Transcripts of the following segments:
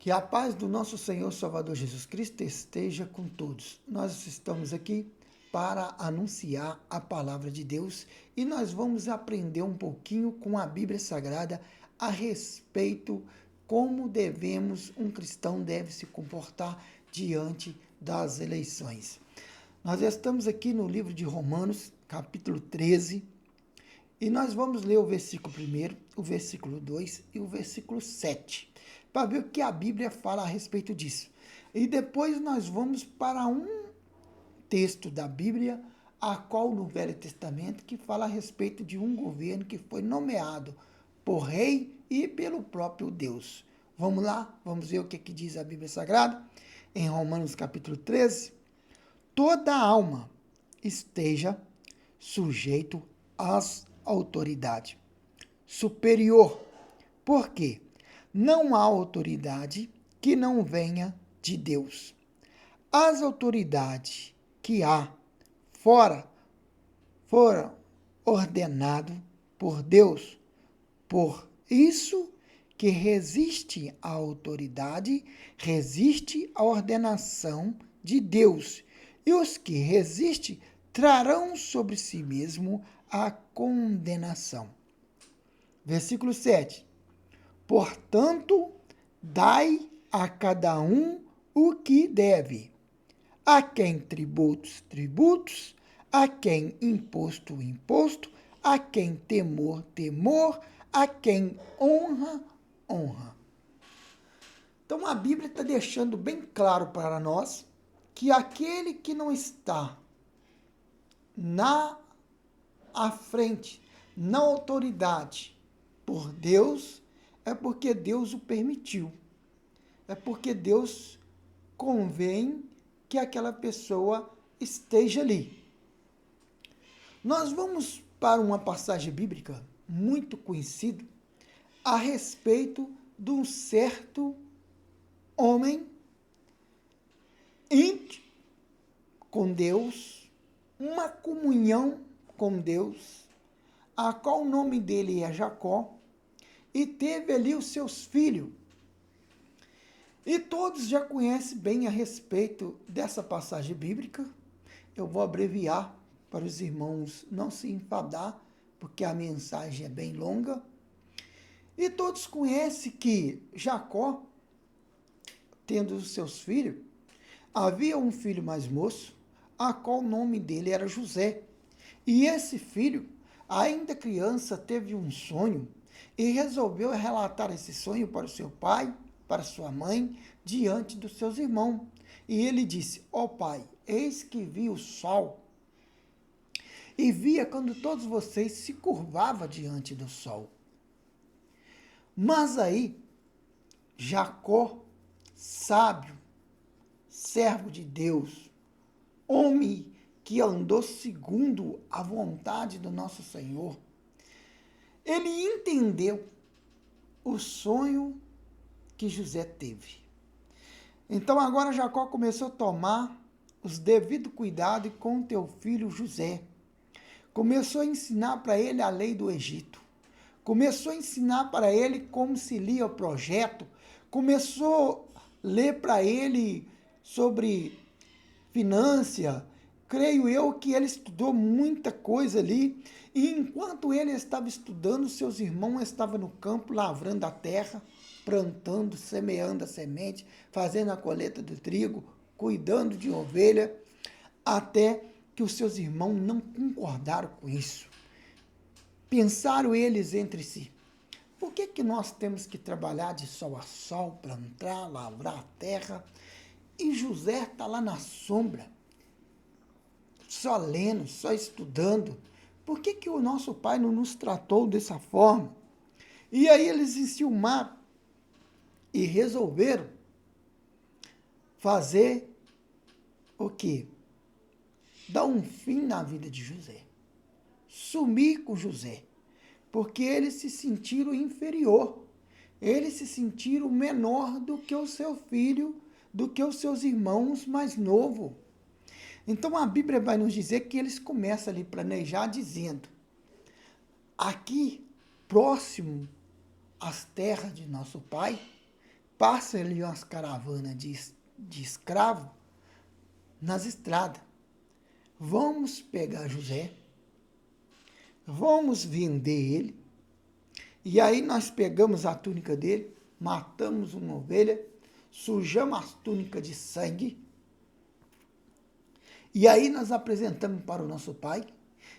Que a paz do nosso Senhor Salvador Jesus Cristo esteja com todos. Nós estamos aqui para anunciar a palavra de Deus e nós vamos aprender um pouquinho com a Bíblia Sagrada a respeito como um cristão deve se comportar diante das eleições. Nós estamos aqui no livro de Romanos, capítulo 13, e nós vamos ler o versículo 1, o versículo 2 e o versículo 7, para ver o que a Bíblia fala a respeito disso. E depois nós vamos para um texto da Bíblia, a qual no Velho Testamento, que fala a respeito de um governo que foi nomeado por rei e pelo próprio Deus. Vamos lá? Vamos ver o que diz a Bíblia Sagrada? Em Romanos capítulo 13, toda alma esteja sujeito às autoridade superior. Por quê? Não há autoridade que não venha de Deus. As autoridades que há foram ordenadas por Deus. Por isso que resiste à autoridade, resiste à ordenação de Deus. E os que resistem trarão sobre si mesmo a condenação. Versículo 7. Portanto, dai a cada um o que deve. A quem tributos, tributos. A quem imposto, imposto. A quem temor, temor. A quem honra, honra. Então a Bíblia está deixando bem claro para nós que aquele que não está à frente, na autoridade por Deus, é porque Deus o permitiu. É porque Deus convém que aquela pessoa esteja ali. Nós vamos para uma passagem bíblica muito conhecida a respeito de um certo homem íntimo com Deus, uma comunhão com Deus, a qual o nome dele é Jacó, e teve ali os seus filhos. E todos já conhecem bem a respeito dessa passagem bíblica. Eu vou abreviar para os irmãos não se enfadar, porque a mensagem é bem longa. E todos conhecem que Jacó, tendo os seus filhos, havia um filho mais moço, a qual o nome dele era José. E esse filho, ainda criança, teve um sonho e resolveu relatar esse sonho para o seu pai, para sua mãe, diante dos seus irmãos. E ele disse: ó pai, eis que vi o sol e via quando todos vocês se curvavam diante do sol. Mas aí, Jacó, sábio, servo de Deus, homem que andou segundo a vontade do nosso Senhor, ele entendeu o sonho que José teve. Então agora Jacó começou a tomar os devidos cuidados com teu filho José. Começou a ensinar para ele a lei do Egito. Começou a ensinar para ele como se lia o projeto. Começou a ler para ele sobre finança. Creio eu que ele estudou muita coisa ali. E enquanto ele estava estudando, seus irmãos estavam no campo lavrando a terra, plantando, semeando a semente, fazendo a colheita do trigo, cuidando de ovelha, até que os seus irmãos não concordaram com isso. Pensaram eles entre si: por que nós temos que trabalhar de sol a sol, plantar, lavrar a terra, e José está lá na sombra, só lendo, só estudando? Por que o nosso pai não nos tratou dessa forma? E aí eles se enciumaram e resolveram fazer o quê? Dar um fim na vida de José. Sumir com José. Porque eles se sentiram inferior. Eles se sentiram menor do que o seu filho, do que os seus irmãos mais novos. Então a Bíblia vai nos dizer que eles começam ali a planejar dizendo: aqui, próximo às terras de nosso pai, passa ali umas caravanas de escravo nas estradas. Vamos pegar José, vamos vender ele, e aí nós pegamos a túnica dele, matamos uma ovelha, sujamos a túnica de sangue, e aí nós apresentamos para o nosso pai,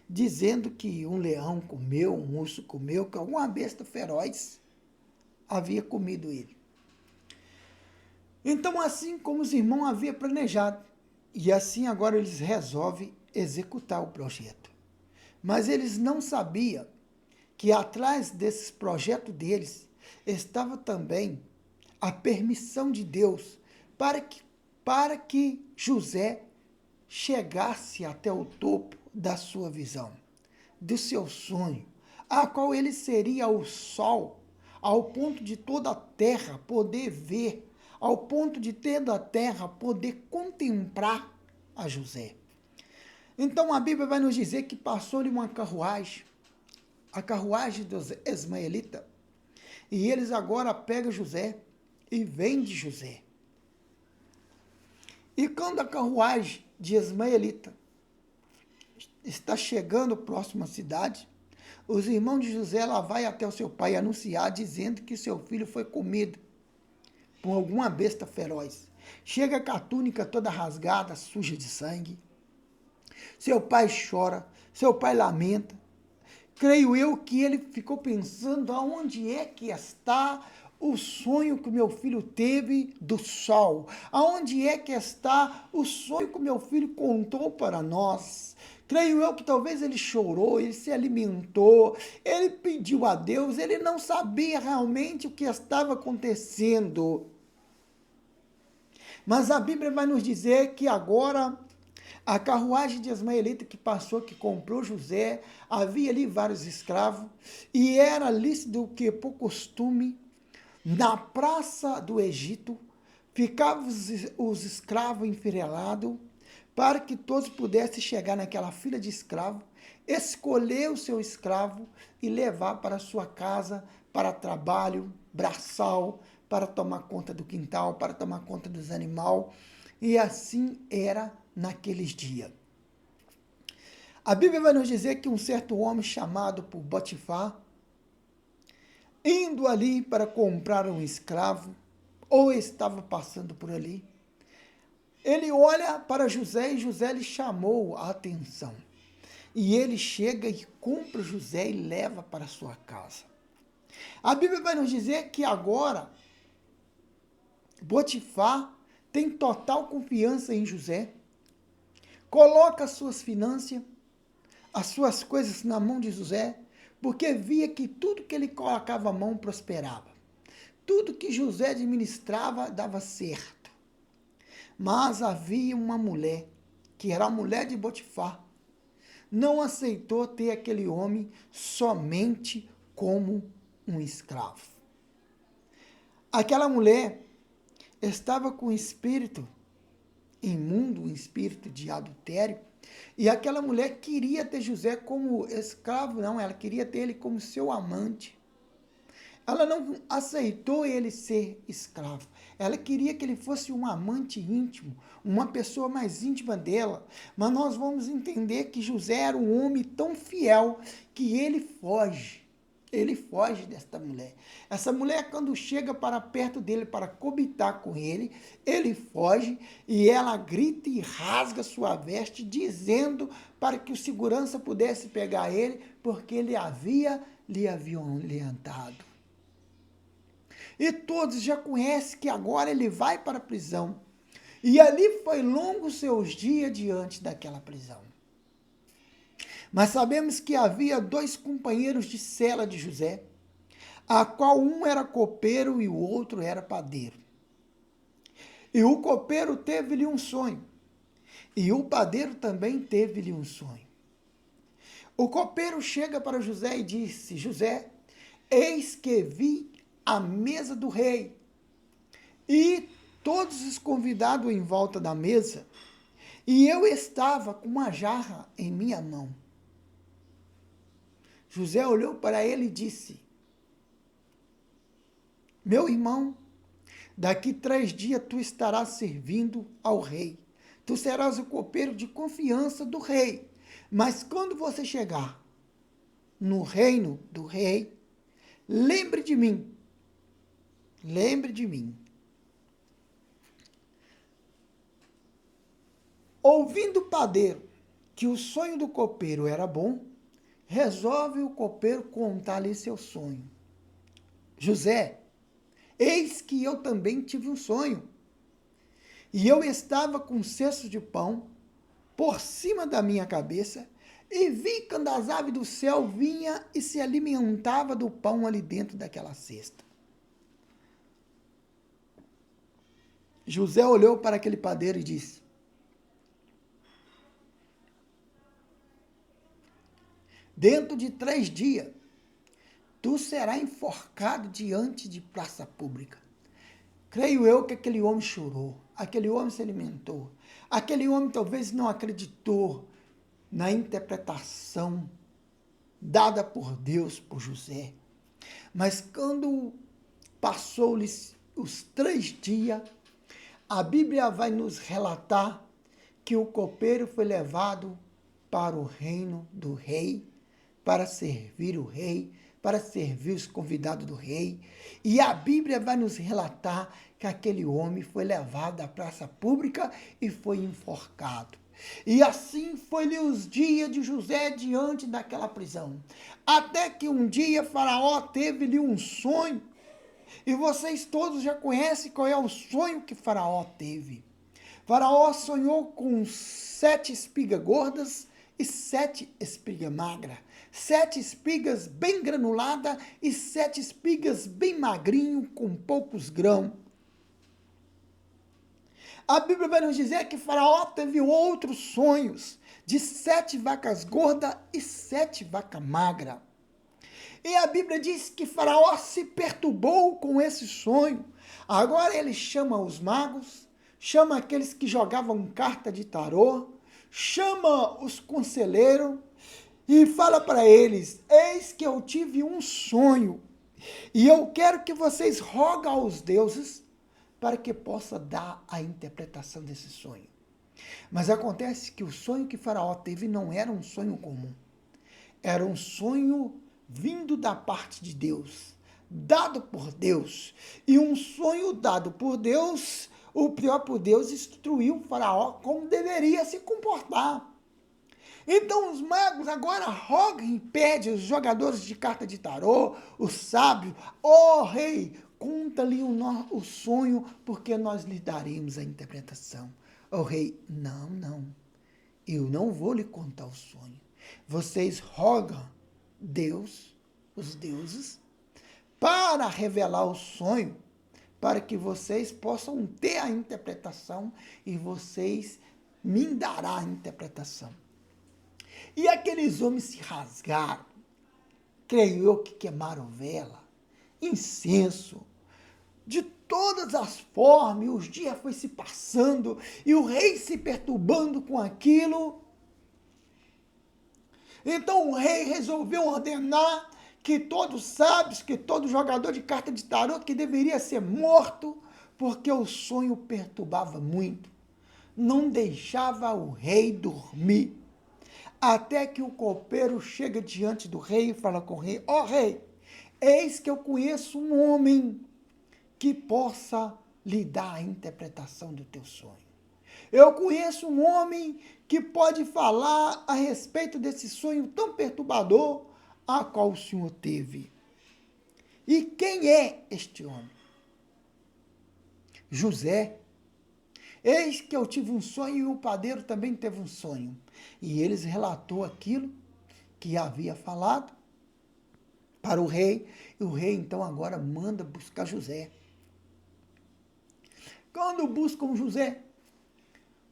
dizendo que um leão comeu, um urso comeu, que alguma besta feroz havia comido ele. Então, assim como os irmãos haviam planejado, e assim agora eles resolvem executar o projeto. Mas eles não sabiam que atrás desses projetos deles estava também a permissão de Deus para que José chegasse até o topo da sua visão, do seu sonho, a qual ele seria o sol, ao ponto de toda a terra poder ver, ao ponto de toda a terra poder contemplar a José. Então a Bíblia vai nos dizer que passou-lhe uma carruagem, a carruagem dos ismaelitas, e eles agora pegam José e vendem José. E quando a carruagem de ismaelita está chegando próximo à cidade, os irmãos de José lá vai até o seu pai anunciar, dizendo que seu filho foi comido por alguma besta feroz. Chega com a túnica toda rasgada, suja de sangue. Seu pai chora, seu pai lamenta. Creio eu que ele ficou pensando aonde é que está o sonho que o meu filho teve do sol. Aonde é que está o sonho que o meu filho contou para nós. Creio eu que talvez ele chorou, ele se alimentou, ele pediu a Deus, ele não sabia realmente o que estava acontecendo. Mas a Bíblia vai nos dizer que agora a carruagem de ismaelita que passou, que comprou José, havia ali vários escravos, e era lícito que, por costume, na praça do Egito, ficavam os escravos enfileirados, para que todos pudessem chegar naquela fila de escravos, escolher o seu escravo e levar para a sua casa, para trabalho, braçal, para tomar conta do quintal, para tomar conta dos animais. E assim era naqueles dias. A Bíblia vai nos dizer que um certo homem chamado por Potifar, indo ali para comprar um escravo, ou estava passando por ali, ele olha para José e José lhe chamou a atenção. E ele chega e compra José e leva para sua casa. A Bíblia vai nos dizer que agora Potifar tem total confiança em José, coloca as suas finanças, as suas coisas na mão de José, porque via que tudo que ele colocava a mão prosperava. Tudo que José administrava dava certo. Mas havia uma mulher, que era a mulher de Potifar, não aceitou ter aquele homem somente como um escravo. Aquela mulher estava com um espírito imundo, um espírito de adultério, e aquela mulher queria ter José como escravo, não, ela queria ter ele como seu amante. Ela não aceitou ele ser escravo. Ela queria que ele fosse um amante íntimo, uma pessoa mais íntima dela. Mas nós vamos entender que José era um homem tão fiel que ele foge. Ele foge desta mulher. Essa mulher, quando chega para perto dele para cobitar com ele, ele foge e ela grita e rasga sua veste, dizendo para que o segurança pudesse pegar ele, porque ele lhe havia violentado. E todos já conhecem que agora ele vai para a prisão. E ali foi longo seus dias diante daquela prisão. Mas sabemos que havia 2 companheiros de cela de José, a qual um era copeiro e o outro era padeiro. E o copeiro teve-lhe um sonho, e o padeiro também teve-lhe um sonho. O copeiro chega para José e disse: José, eis que vi a mesa do rei, e todos os convidados em volta da mesa, e eu estava com uma jarra em minha mão. José olhou para ele e disse: meu irmão, Daqui 3 dias tu estarás servindo ao rei. Tu serás o copeiro de confiança do rei. Mas quando você chegar no reino do rei, lembre de mim. Lembre de mim. Ouvindo o padeiro que o sonho do copeiro era bom, resolve o copeiro contar-lhe seu sonho. José, eis que eu também tive um sonho. E eu estava com um cesto de pão por cima da minha cabeça e vi quando as aves do céu vinham e se alimentavam do pão ali dentro daquela cesta. José olhou para aquele padeiro e disse: dentro de 3 dias, tu serás enforcado diante de praça pública. Creio eu que aquele homem chorou, aquele homem se alimentou, aquele homem talvez não acreditou na interpretação dada por Deus, por José. Mas quando passou-lhes os 3 dias, a Bíblia vai nos relatar que o copeiro foi levado para o reino do rei, para servir o rei, para servir os convidados do rei. E a Bíblia vai nos relatar que aquele homem foi levado à praça pública e foi enforcado. E assim foi-lhe os dias de José diante daquela prisão. Até que um dia Faraó teve-lhe um sonho. E vocês todos já conhecem qual é o sonho que Faraó teve. Faraó sonhou com 7 espigas gordas e 7 espigas magras. 7 espigas bem granuladas e 7 espigas bem magrinho, com poucos grãos. A Bíblia vai nos dizer que Faraó teve outros sonhos de 7 vacas gordas e 7 vacas magras. E a Bíblia diz que Faraó se perturbou com esse sonho. Agora ele chama os magos, chama aqueles que jogavam carta de tarô, chama os conselheiros e fala para eles: eis que eu tive um sonho e eu quero que vocês roguem aos deuses para que possa dar a interpretação desse sonho. Mas acontece que o sonho que Faraó teve não era um sonho comum. Era um sonho vindo da parte de Deus, dado por Deus. E um sonho dado por Deus, o próprio Deus instruiu Faraó como deveria se comportar. Então os magos agora rogam e pedem os jogadores de carta de tarô, os sábios: ó rei, conta-lhe o sonho, porque nós lhe daremos a interpretação. O rei: não, eu não vou lhe contar o sonho. Vocês rogam Deus, os deuses, para revelar o sonho, para que vocês possam ter a interpretação e vocês me darão a interpretação. E aqueles homens se rasgaram, creio eu que queimaram vela, incenso, de todas as formas, e os dias foi se passando, e o rei se perturbando com aquilo. Então o rei resolveu ordenar que todos sábios, que todo jogador de carta de tarô, que deveria ser morto, porque o sonho perturbava muito. Não deixava o rei dormir. Até que o copeiro chega diante do rei e fala com o rei: ó rei, eis que eu conheço um homem que possa lhe dar a interpretação do teu sonho. Eu conheço um homem que pode falar a respeito desse sonho tão perturbador a qual o senhor teve. E quem é este homem? José. Eis que eu tive um sonho e o padeiro também teve um sonho. E eles relatou aquilo que havia falado para o rei. E o rei então agora manda buscar José. Quando buscam José,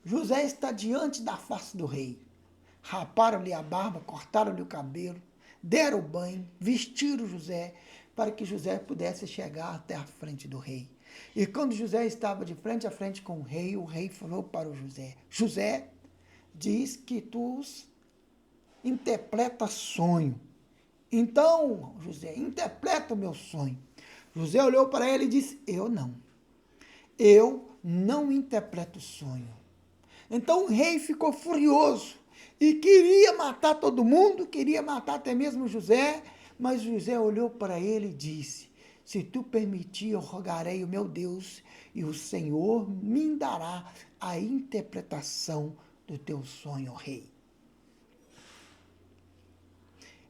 José está diante da face do rei. Raparam-lhe a barba, cortaram-lhe o cabelo, deram o banho, vestiram José, para que José pudesse chegar até a frente do rei. E quando José estava de frente a frente com o rei falou para o José: José, diz que tu interpreta sonho. Então, José, interpreta o meu sonho. José olhou para ele e disse: eu não. eu não interpreto sonho. Então o rei ficou furioso e queria matar todo mundo, queria matar até mesmo José, mas José olhou para ele e disse: se tu permitir, eu rogarei o meu Deus, e o Senhor me dará a interpretação do teu sonho, rei.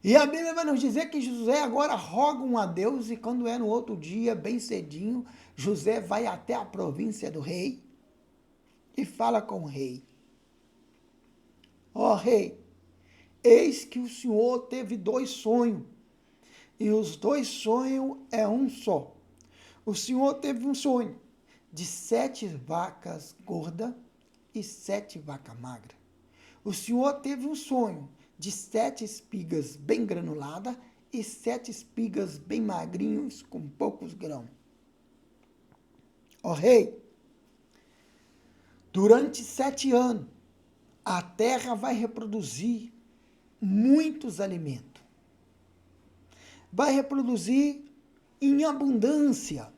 E a Bíblia vai nos dizer que José agora roga a Deus, e quando é no outro dia, bem cedinho, José vai até a província do rei e fala com o rei: ó rei, eis que o senhor teve 2 sonhos, e os 2 sonhos é um só. O senhor teve um sonho de 7 vacas gordas e 7 vacas magras. O senhor teve um sonho de 7 espigas bem granuladas e 7 espigas bem magrinhos com poucos grãos. Ó rei, durante 7 anos, a terra vai reproduzir muitos alimentos. Vai reproduzir em abundância.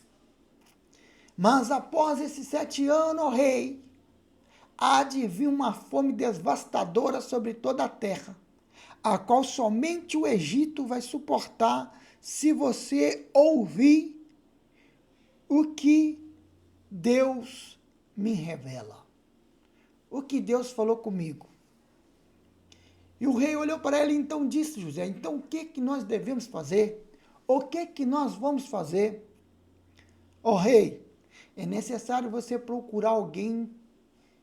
Mas após esses 7 anos, ó rei, há de vir uma fome devastadora sobre toda a terra, a qual somente o Egito vai suportar se você ouvir o que Deus me revela. O que Deus falou comigo. E o rei olhou para ele e então disse: José, então o que nós devemos fazer? O que nós vamos fazer? Ó rei, é necessário você procurar alguém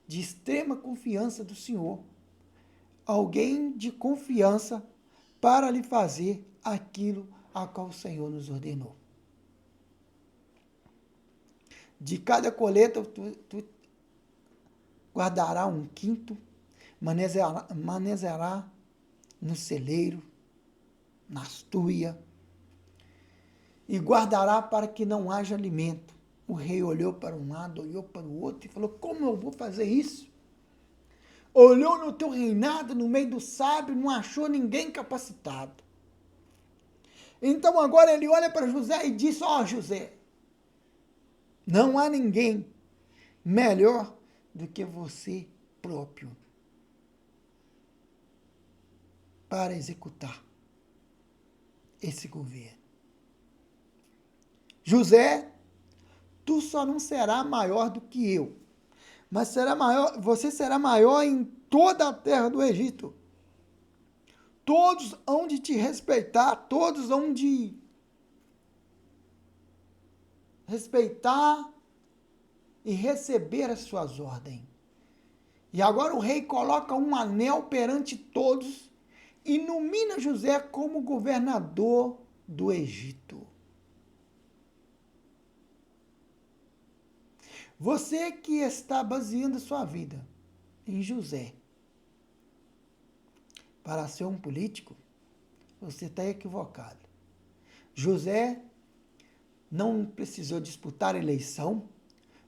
de extrema confiança do Senhor, alguém de confiança para lhe fazer aquilo a qual o Senhor nos ordenou. De cada colheita tu guardará 1/5, manejará no celeiro, na estuia, e guardará para que não haja alimento. O rei olhou para um lado, olhou para o outro e falou: como eu vou fazer isso? Olhou no teu reinado, no meio do sábio, não achou ninguém capacitado. Então agora ele olha para José e diz: ó José, não há ninguém melhor do que você próprio para executar esse governo. José, tu só não será maior do que eu, mas você será maior em toda a terra do Egito. Todos hão de te respeitar, todos hão de respeitar e receber as suas ordens. E agora o rei coloca um anel perante todos e nomina José como governador do Egito. Você que está baseando sua vida em José para ser um político, você está equivocado. José não precisou disputar eleição.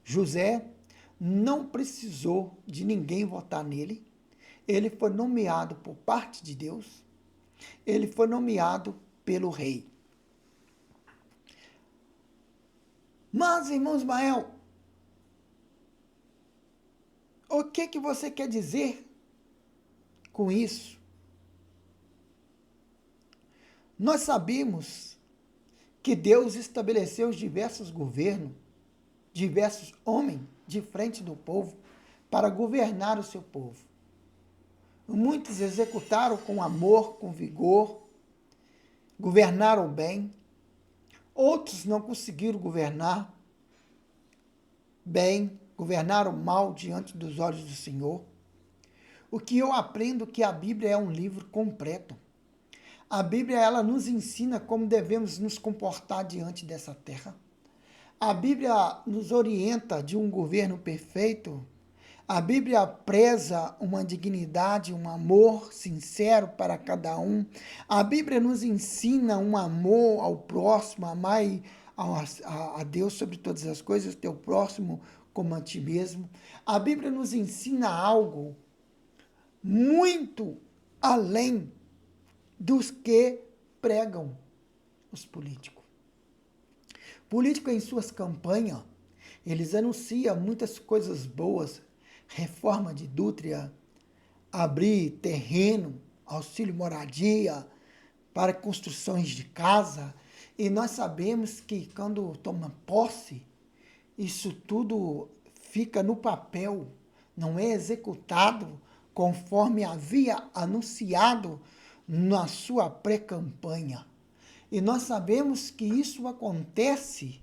José não precisou de ninguém votar nele. Ele foi nomeado por parte de Deus. Ele foi nomeado pelo rei. Mas, irmão Ismael, o que você quer dizer com isso? Nós sabemos que Deus estabeleceu diversos governos, diversos homens de frente do povo para governar o seu povo. Muitos executaram com amor, com vigor, governaram bem. Outros não conseguiram governar bem, governaram mal diante dos olhos do Senhor. O que eu aprendo é que a Bíblia é um livro completo. A Bíblia, ela nos ensina como devemos nos comportar diante dessa terra. A Bíblia nos orienta de um governo perfeito. A Bíblia preza uma dignidade, um amor sincero para cada um. A Bíblia nos ensina um amor ao próximo, amar a Deus sobre todas as coisas, teu próximo como a ti mesmo. A Bíblia nos ensina algo muito além dos que pregam os políticos. Político em suas campanhas, Eles anunciam muitas coisas boas, reforma de indústria, abrir terreno, auxílio moradia para construções de casa. E nós sabemos que quando toma posse, isso tudo fica no papel, não é executado conforme havia anunciado na sua pré-campanha. E nós sabemos que isso acontece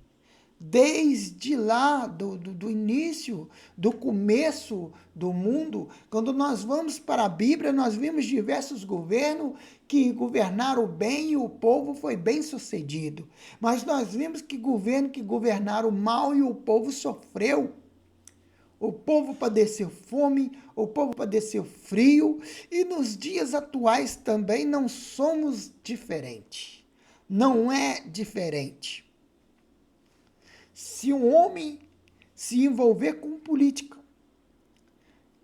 desde lá do início, do começo do mundo. Quando nós vamos para a Bíblia, nós vimos diversos governos que governaram bem e o povo foi bem sucedido. Mas nós vimos que governo que governaram mal e o povo sofreu. O povo padeceu fome, o povo padeceu frio, e nos dias atuais também não somos diferentes. Não é diferente. Se um homem se envolver com política,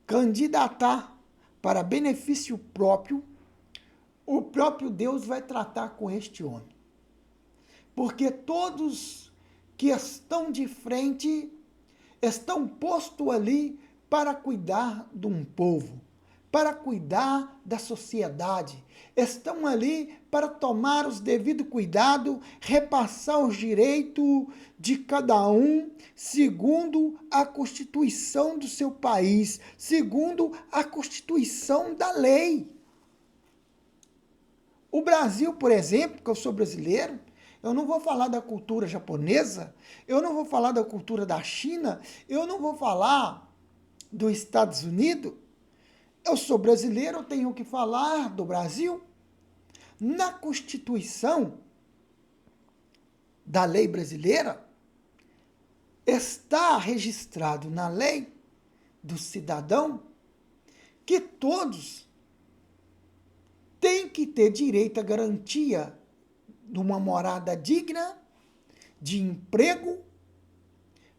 candidatar para benefício próprio, o próprio Deus vai tratar com este homem. Porque todos que estão de frente estão postos ali para cuidar de um povo, para cuidar da sociedade. Estão ali para tomar os devidos cuidados, repassar os direitos de cada um, segundo a Constituição do seu país, segundo a Constituição da lei. O Brasil, por exemplo, que eu sou brasileiro, eu não vou falar da cultura japonesa, eu não vou falar da cultura da China, eu não vou falar dos Estados Unidos. Eu sou brasileiro, eu tenho que falar do Brasil. Na Constituição da lei brasileira, está registrado na lei do cidadão que todos têm que ter direito à garantia de uma morada digna, de emprego,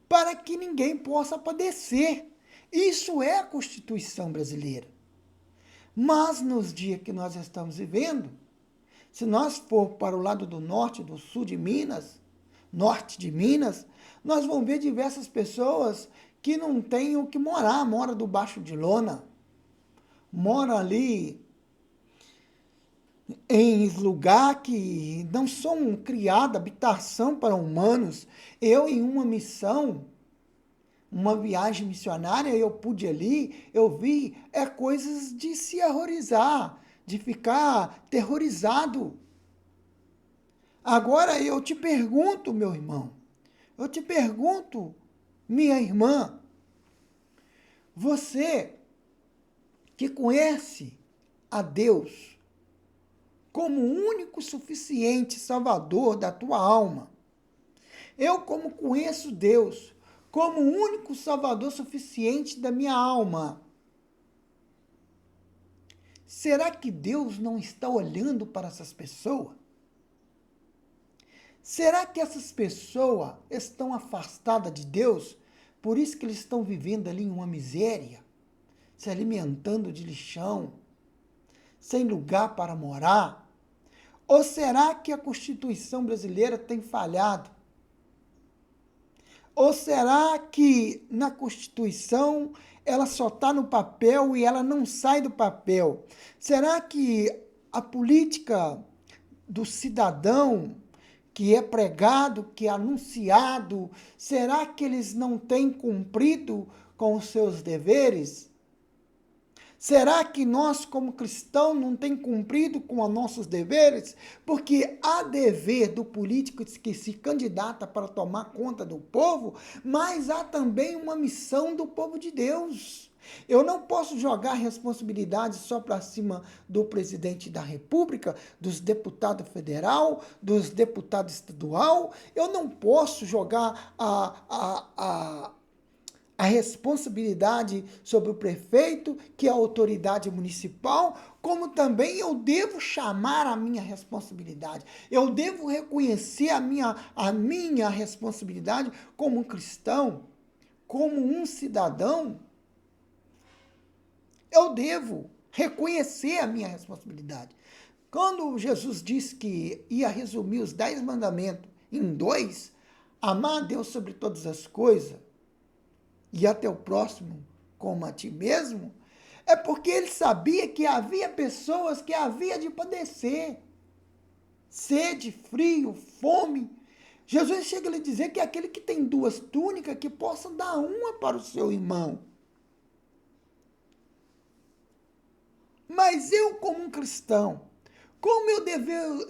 para que ninguém possa padecer. Isso é a Constituição brasileira. Mas nos dias que nós estamos vivendo, se nós for para o lado do norte, do sul de Minas, norte de Minas, nós vamos ver diversas pessoas que não têm o que morar, mora debaixo de lona, mora ali em lugar que não são criados, habitação para humanos. Eu, em uma missão, uma viagem missionária, eu pude ali, eu vi coisas de se horrorizar, de ficar terrorizado. Agora eu te pergunto, meu irmão, eu te pergunto, minha irmã, você que conhece a Deus como o único suficiente Salvador da tua alma, eu como conheço Deus como o único Salvador suficiente da minha alma, será que Deus não está olhando para essas pessoas? Será que essas pessoas estão afastadas de Deus, por isso que eles estão vivendo ali em uma miséria, se alimentando de lixão, sem lugar para morar? Ou será que a Constituição brasileira tem falhado? Ou será que na Constituição ela só está no papel e ela não sai do papel? Será que a política do cidadão que é pregado, que é anunciado, será que eles não têm cumprido com os seus deveres? Será que nós, como cristãos, não temos cumprido com os nossos deveres? Porque há dever do político que se candidata para tomar conta do povo, mas há também uma missão do povo de Deus. Eu não posso jogar responsabilidade só para cima do presidente da República, dos deputados federal, dos deputados estadual. Eu não posso jogar a responsabilidade sobre o prefeito, que é a autoridade municipal, como também eu devo chamar a minha responsabilidade. Eu devo reconhecer a minha responsabilidade como um cristão, como um cidadão. Eu devo reconhecer a minha responsabilidade. Quando Jesus disse que ia resumir os 10 mandamentos em 2, amar a Deus sobre todas as coisas, e a teu próximo como a ti mesmo, é porque ele sabia que havia pessoas que havia de padecer. Sede, frio, fome. Jesus chega a lhe dizer que aquele que tem duas túnicas, que possa dar uma para o seu irmão. Mas eu, como um cristão, como eu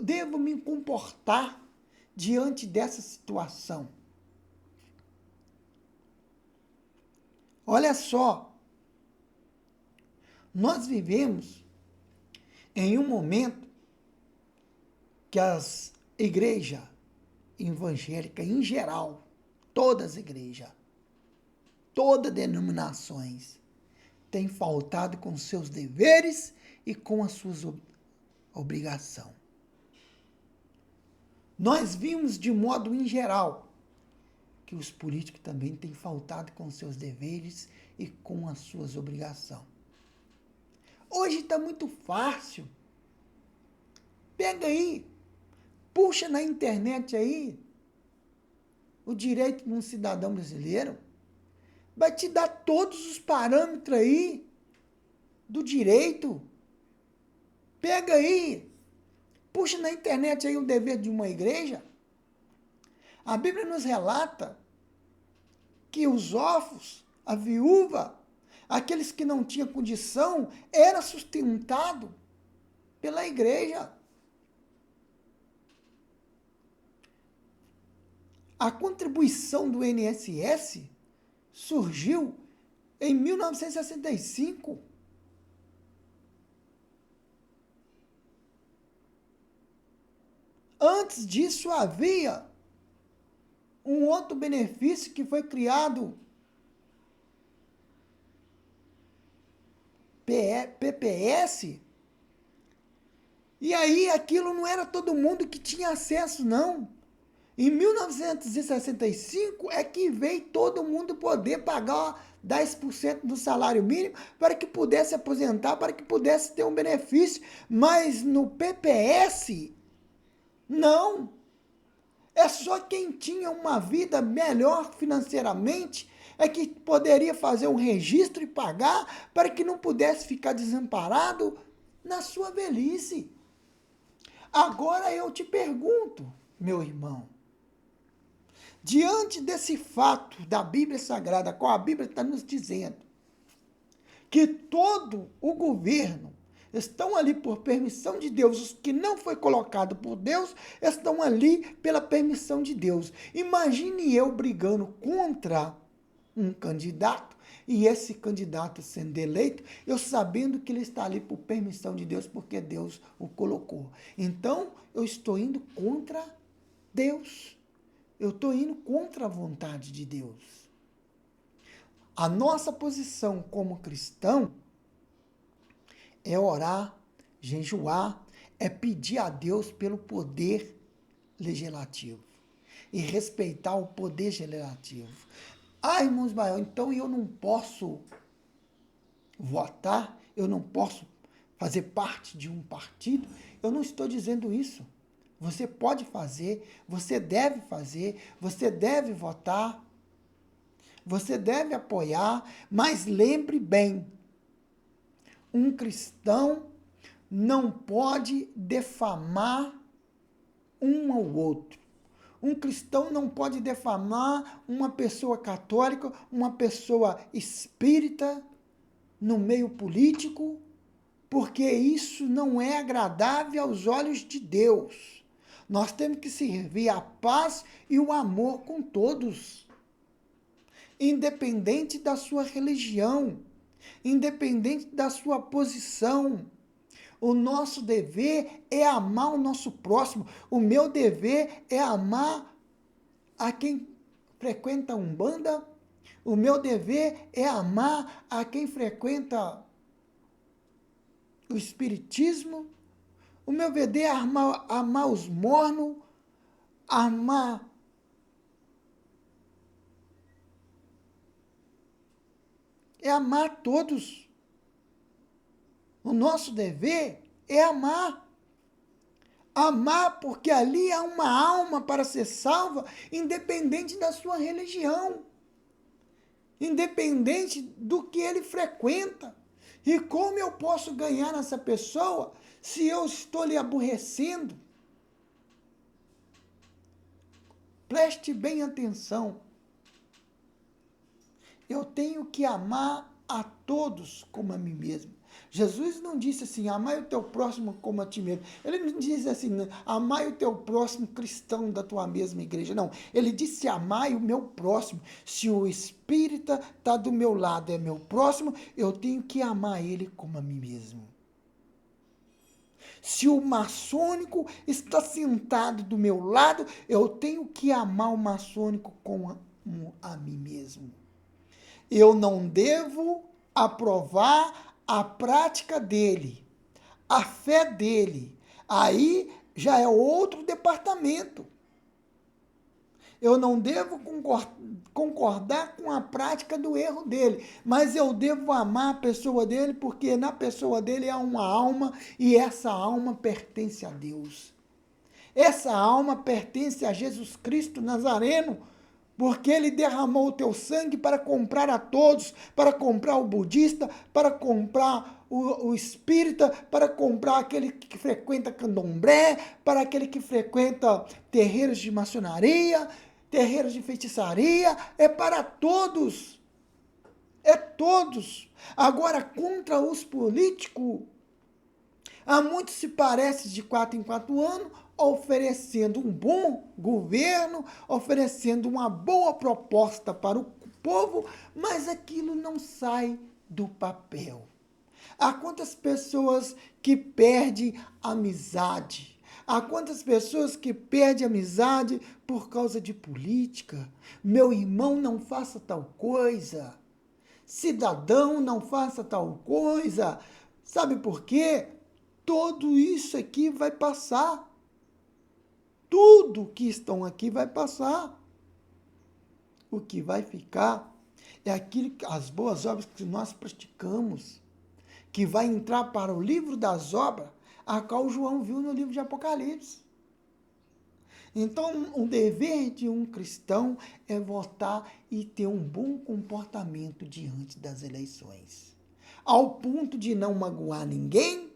devo me comportar diante dessa situação? Olha só, nós vivemos em um momento que as igrejas evangélicas em geral, todas as igrejas, todas denominações, têm faltado com seus deveres e com as suas obrigações. Nós vimos de modo em geral que os políticos também têm faltado com seus deveres e com as suas obrigações. Hoje está muito fácil. Pega aí, puxa na internet aí, o direito de um cidadão brasileiro. Vai te dar todos os parâmetros aí do direito. Pega aí, puxa na internet aí o dever de uma igreja. A Bíblia nos relata que os órfãos, a viúva, aqueles que não tinham condição, era sustentado pela igreja. A contribuição do INSS surgiu em 1965. Antes disso, havia um outro benefício que foi criado, PPS, e aí aquilo não era todo mundo que tinha acesso, não. Em 1965 é que veio todo mundo poder pagar 10% do salário mínimo para que pudesse aposentar, para que pudesse ter um benefício. Mas no PPS, não. É só quem tinha uma vida melhor financeiramente é que poderia fazer um registro e pagar para que não pudesse ficar desamparado na sua velhice. Agora eu te pergunto, meu irmão, diante desse fato da Bíblia Sagrada, qual a Bíblia está nos dizendo, que todo o governo estão ali por permissão de Deus, os que não foi colocado por Deus estão ali pela permissão de Deus. Imagine eu brigando contra um candidato e esse candidato sendo eleito, eu sabendo que ele está ali por permissão de Deus, porque Deus o colocou. Então, eu estou indo contra Deus. Eu estou indo contra a vontade de Deus. A nossa posição como cristão é orar, jejuar, é pedir a Deus pelo poder legislativo e respeitar o poder legislativo. Ah, irmãos Bael, então eu não posso votar, eu não posso fazer parte de um partido? Eu não estou dizendo isso. Você pode fazer, você deve votar, você deve apoiar, mas lembre bem, um cristão não pode defamar um ao outro. Um cristão não pode defamar uma pessoa católica, uma pessoa espírita no meio político, porque isso não é agradável aos olhos de Deus. Nós temos que servir a paz e o amor com todos, independente da sua religião, independente da sua posição. O nosso dever é amar o nosso próximo. O meu dever é amar a quem frequenta a Umbanda. O meu dever é amar a quem frequenta o Espiritismo. O meu dever é amar os mornos, é amar todos. O nosso dever é amar. Amar porque ali há uma alma para ser salva, independente da sua religião. independente do que ele frequenta. E como eu posso ganhar essa pessoa se eu estou lhe aborrecendo? Preste bem atenção. Eu tenho que amar a todos como a mim mesmo. Jesus não disse assim, amai o teu próximo como a ti mesmo. Ele não disse assim, amai o teu próximo cristão da tua mesma igreja. Não, ele disse, amai o meu próximo. Se o espírita está do meu lado, é meu próximo, eu tenho que amar ele como a mim mesmo. Se o maçônico está sentado do meu lado, eu tenho que amar o maçônico como a mim mesmo. Eu não devo aprovar a prática dele, a fé dele. Aí já é outro departamento. Eu não devo concordar com a prática do erro dele, mas eu devo amar a pessoa dele, porque na pessoa dele há uma alma e essa alma pertence a Deus. Essa alma pertence a Jesus Cristo Nazareno, porque ele derramou o teu sangue para comprar a todos, para comprar o budista, para comprar o espírita, para comprar aquele que frequenta candomblé, para aquele que frequenta terreiros de maçonaria, terreiros de feitiçaria, é para todos. É todos. Agora, contra os políticos, há muitos se parecem de 4 em 4 anos, oferecendo um bom governo, oferecendo uma boa proposta para o povo, mas aquilo não sai do papel. Há quantas pessoas que perdem amizade? Há quantas pessoas que perdem amizade por causa de política? Meu irmão, não faça tal coisa. Cidadão, não faça tal coisa. Sabe por quê? Tudo isso aqui vai passar. Tudo que estão aqui vai passar. O que vai ficar é aquilo, as boas obras que nós praticamos, que vai entrar para o livro das obras, a qual João viu no livro de Apocalipse. Então, o dever de um cristão é votar e ter um bom comportamento diante das eleições. Ao ponto de não magoar ninguém,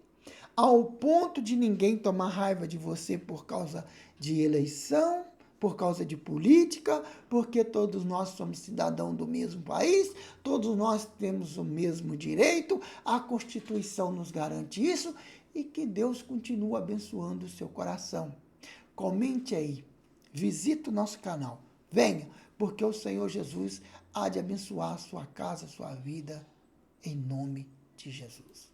ao ponto de ninguém tomar raiva de você por causa de eleição, por causa de política, porque todos nós somos cidadãos do mesmo país, todos nós temos o mesmo direito, a Constituição nos garante isso, e que Deus continue abençoando o seu coração. Comente aí, visite o nosso canal, venha, porque o Senhor Jesus há de abençoar a sua casa, a sua vida, em nome de Jesus.